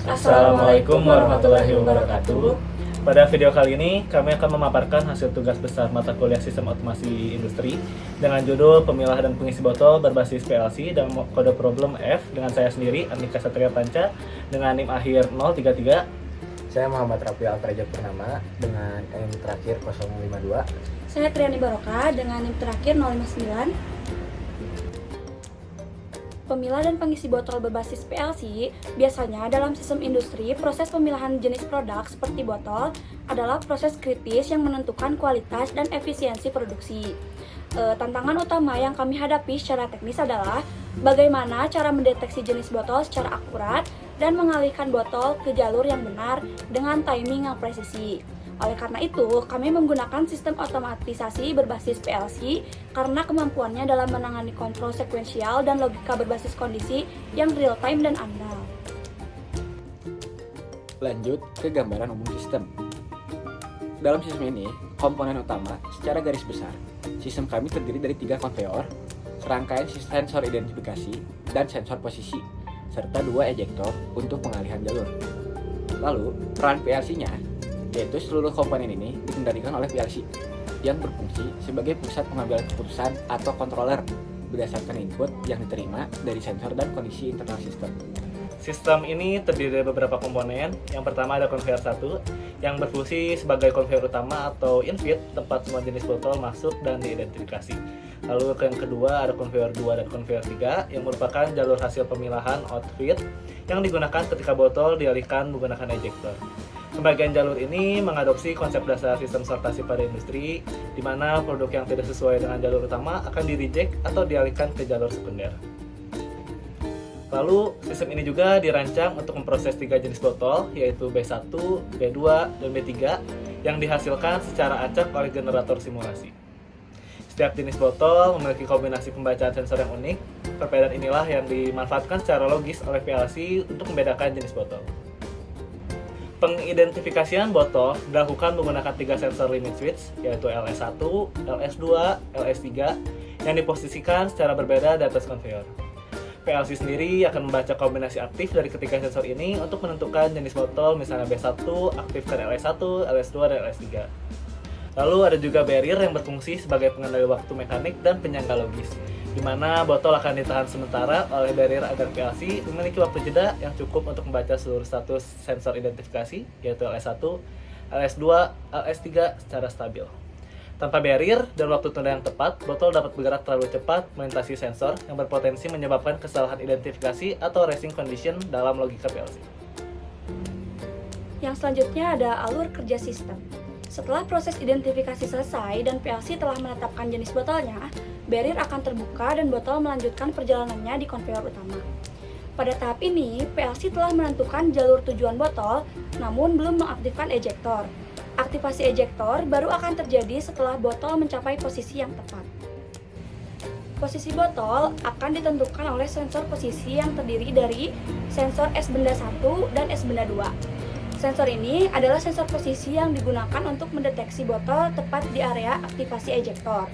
Assalamualaikum warahmatullahi wabarakatuh. Pada video kali ini, kami akan memaparkan hasil tugas besar mata kuliah Sistem Otomasi Industri dengan judul Pemilah dan Pengisi Botol berbasis PLC dan kode problem F dengan saya sendiri, Andika Satria Panca, dengan NIM akhir 033. Saya Muhammad Rafi Alfreja Purnama dengan NIM terakhir 052. Saya Triani Baroka dengan NIM terakhir 059. Pemilah dan pengisi botol berbasis PLC, biasanya dalam sistem industri, proses pemilahan jenis produk seperti botol adalah proses kritis yang menentukan kualitas dan efisiensi produksi. Tantangan utama yang kami hadapi secara teknis adalah bagaimana cara mendeteksi jenis botol secara akurat dan mengalihkan botol ke jalur yang benar dengan timing yang presisi. Oleh karena itu, kami menggunakan sistem otomatisasi berbasis PLC karena kemampuannya dalam menangani kontrol sekuensial dan logika berbasis kondisi yang real time dan andal. Lanjut ke gambaran umum sistem. Dalam sistem ini, komponen utama secara garis besar, sistem kami terdiri dari 3 konveyor, serangkaian sensor identifikasi dan sensor posisi, serta 2 ejektor untuk pengalihan jalur. Lalu, peran PLC-nya, yaitu seluruh komponen ini dikendalikan oleh PLC yang berfungsi sebagai pusat pengambilan keputusan atau controller berdasarkan input yang diterima dari sensor dan kondisi internal sistem. Sistem ini terdiri dari beberapa komponen. Yang pertama ada konveyor 1 yang berfungsi sebagai konveyor utama atau infeed, tempat semua jenis botol masuk dan diidentifikasi. Lalu yang kedua ada konveyor 2 dan konveyor 3 yang merupakan jalur hasil pemilahan outfeed yang digunakan ketika botol dialihkan menggunakan ejektor. Pembagian jalur ini mengadopsi konsep dasar sistem sortasi pada industri, di mana produk yang tidak sesuai dengan jalur utama akan di-reject atau dialihkan ke jalur sekunder. Lalu, sistem ini juga dirancang untuk memproses 3 jenis botol, yaitu B1, B2, dan B3, yang dihasilkan secara acak oleh generator simulasi. Setiap jenis botol memiliki kombinasi pembacaan sensor yang unik. Perbedaan inilah yang dimanfaatkan secara logis oleh PLC untuk membedakan jenis botol. Pengidentifikasian botol dilakukan menggunakan 3 sensor limit switch, yaitu LS1, LS2, LS3, yang diposisikan secara berbeda di atas konveyor. PLC sendiri akan membaca kombinasi aktif dari ketiga sensor ini untuk menentukan jenis botol, misalnya B1, aktifkan LS1, LS2, dan LS3. Lalu ada juga barrier yang berfungsi sebagai pengendali waktu mekanik dan penyangga logis, di mana botol akan ditahan sementara oleh barrier agar PLC memiliki waktu jeda yang cukup untuk membaca seluruh status sensor identifikasi, yaitu LS1, LS2, LS3 secara stabil. Tanpa barrier dan waktu tunda yang tepat, botol dapat bergerak terlalu cepat melintasi sensor yang berpotensi menyebabkan kesalahan identifikasi atau racing condition dalam logika PLC. Yang selanjutnya ada alur kerja sistem. Setelah proses identifikasi selesai dan PLC telah menetapkan jenis botolnya, barrier akan terbuka dan botol melanjutkan perjalanannya di konveyor utama. Pada tahap ini, PLC telah menentukan jalur tujuan botol, namun belum mengaktifkan ejektor. Aktivasi ejektor baru akan terjadi setelah botol mencapai posisi yang tepat. Posisi botol akan ditentukan oleh sensor posisi yang terdiri dari sensor S benda 1 dan S benda 2. Sensor ini adalah sensor posisi yang digunakan untuk mendeteksi botol tepat di area aktivasi ejektor.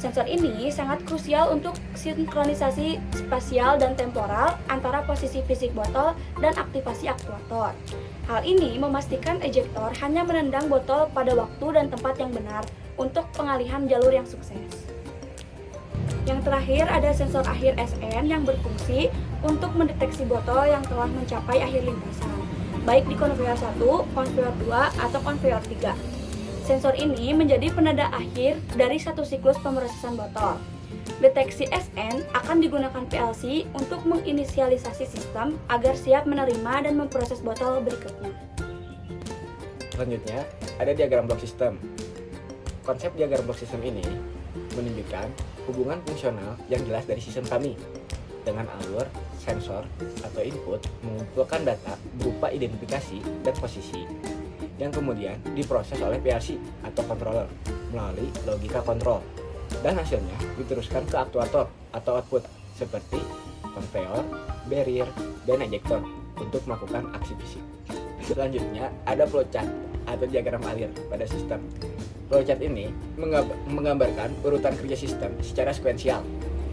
Sensor ini sangat krusial untuk sinkronisasi spasial dan temporal antara posisi fisik botol dan aktivasi aktuator. Hal ini memastikan ejektor hanya menendang botol pada waktu dan tempat yang benar untuk pengalihan jalur yang sukses. Yang terakhir ada sensor akhir SN yang berfungsi untuk mendeteksi botol yang telah mencapai akhir lintasan, baik di konveyor 1, konveyor 2, atau konveyor 3. Sensor ini menjadi penanda akhir dari satu siklus pemrosesan botol. Deteksi SN akan digunakan PLC untuk menginisialisasi sistem agar siap menerima dan memproses botol berikutnya. Selanjutnya, ada diagram blok sistem. Konsep diagram blok sistem ini menunjukkan hubungan fungsional yang jelas dari sistem kami dengan alur, sensor, atau input mengumpulkan data berupa identifikasi dan posisi yang kemudian diproses oleh PLC atau controller melalui logika kontrol dan hasilnya diteruskan ke aktuator atau output seperti konveyor, barrier, dan ejektor untuk melakukan aksi fisik. Selanjutnya ada flowchart atau diagram alir pada sistem. Flowchart ini menggambarkan urutan kerja sistem secara sekuensial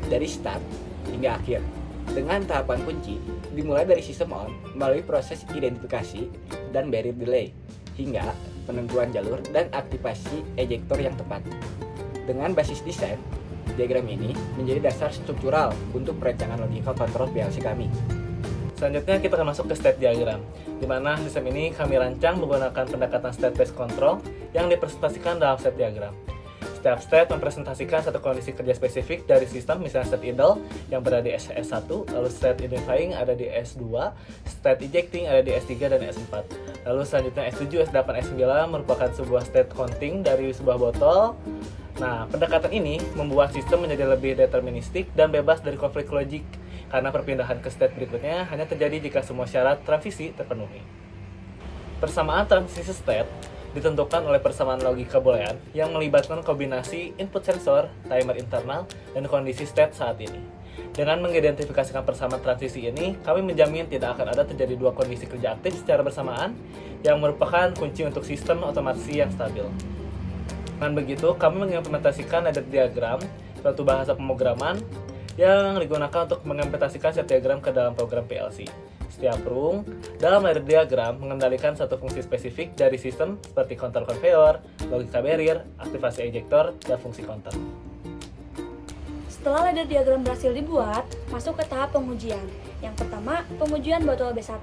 dari start hingga akhir Dengan tahapan kunci dimulai dari sistem on melalui proses identifikasi dan barrier delay hingga penentuan jalur dan aktivasi ejector yang tepat. Dengan basis desain, diagram ini menjadi dasar struktural untuk perencanaan logical control PLC kami. Selanjutnya kita akan masuk ke state diagram, di mana sistem ini kami rancang menggunakan pendekatan state-based control yang dipresentasikan dalam state diagram. Setiap state mempresentasikan satu kondisi kerja spesifik dari sistem, misalnya state idle yang berada di S1, lalu state identifying ada di S2, state ejecting ada di S3 dan S4. Lalu selanjutnya S7, S8, S9 merupakan sebuah state counting dari sebuah botol. Nah, pendekatan ini membuat sistem menjadi lebih deterministik dan bebas dari konflik logik, karena perpindahan ke state berikutnya hanya terjadi jika semua syarat transisi terpenuhi. Persamaan transisi state ditentukan oleh persamaan logika boolean yang melibatkan kombinasi input sensor, timer internal, dan kondisi state saat ini. Dengan mengidentifikasikan persamaan transisi ini, kami menjamin tidak akan ada terjadi dua kondisi kerja aktif secara bersamaan yang merupakan kunci untuk sistem otomasi yang stabil. Dengan begitu, kami mengimplementasikan ladder diagram, suatu bahasa pemrograman yang digunakan untuk mengimplementasikan set diagram ke dalam program PLC. Setiap rung dalam ladder diagram mengendalikan satu fungsi spesifik dari sistem seperti counter conveyor, logika barrier, aktivasi ejector, dan fungsi counter. Setelah ladder diagram berhasil dibuat, masuk ke tahap pengujian. Yang pertama, pengujian botol B1.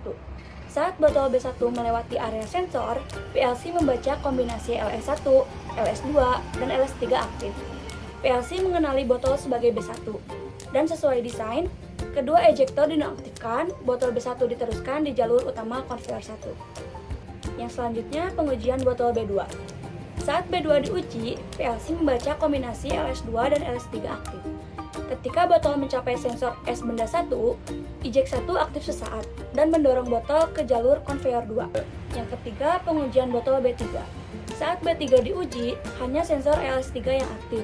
Saat botol B1 melewati area sensor, PLC membaca kombinasi LS1, LS2, dan LS3 aktif. PLC mengenali botol sebagai B1. Dan sesuai desain, kedua ejector dinonaktifkan, botol B1 diteruskan di jalur utama konveyor 1. Yang selanjutnya, pengujian botol B2. Saat B2 diuji, PLC membaca kombinasi LS2 dan LS3 aktif. Ketika botol mencapai sensor S benda 1, eject 1 aktif sesaat dan mendorong botol ke jalur konveyor 2. Yang ketiga, pengujian botol B3. Saat B3 diuji, hanya sensor LS3 yang aktif.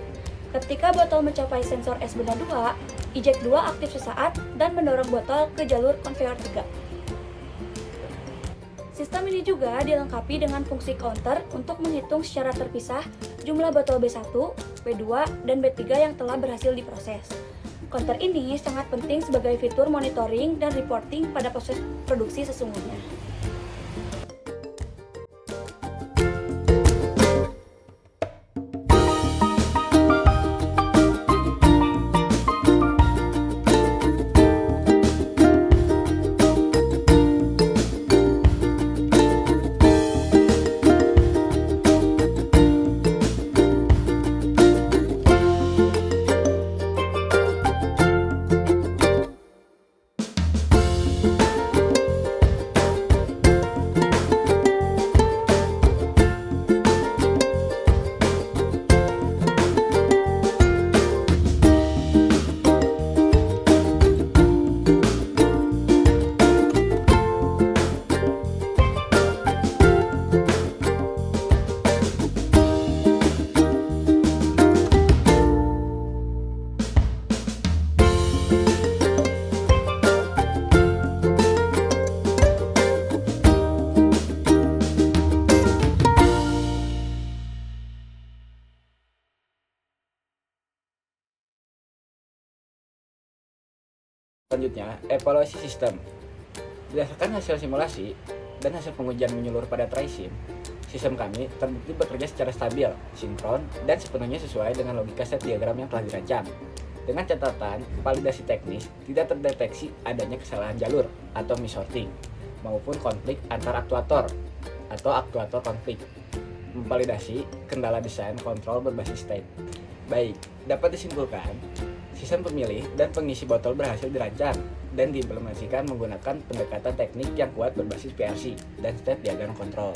Ketika botol mencapai sensor S benda 2, eject 2 aktif sesaat dan mendorong botol ke jalur konveyor 3. Sistem ini juga dilengkapi dengan fungsi counter untuk menghitung secara terpisah jumlah botol B1, B2, dan B3 yang telah berhasil diproses. Counter ini sangat penting sebagai fitur monitoring dan reporting pada proses produksi sesungguhnya. Selanjutnya, evaluasi sistem. Berdasarkan hasil simulasi dan hasil pengujian menyeluruh pada TriSim, sistem kami terbukti bekerja secara stabil, sinkron, dan sepenuhnya sesuai dengan logika set diagram yang telah dirancang. Dengan catatan, validasi teknis tidak terdeteksi adanya kesalahan jalur atau missorting, maupun konflik antar aktuator atau aktuator konflik. Memvalidasi kendala desain kontrol berbasis state. Baik, dapat disimpulkan, sistem pemilih dan pengisi botol berhasil dirancang dan diimplementasikan menggunakan pendekatan teknik yang kuat berbasis PLC dan state diagram control.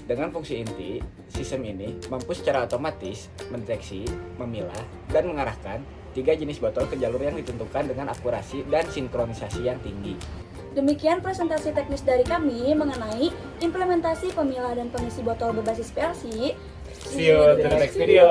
Dengan fungsi inti, sistem ini mampu secara otomatis mendeteksi, memilah, dan mengarahkan 3 jenis botol ke jalur yang ditentukan dengan akurasi dan sinkronisasi yang tinggi. Demikian presentasi teknis dari kami mengenai implementasi pemilah dan pengisi botol berbasis PLC. See you in the next video.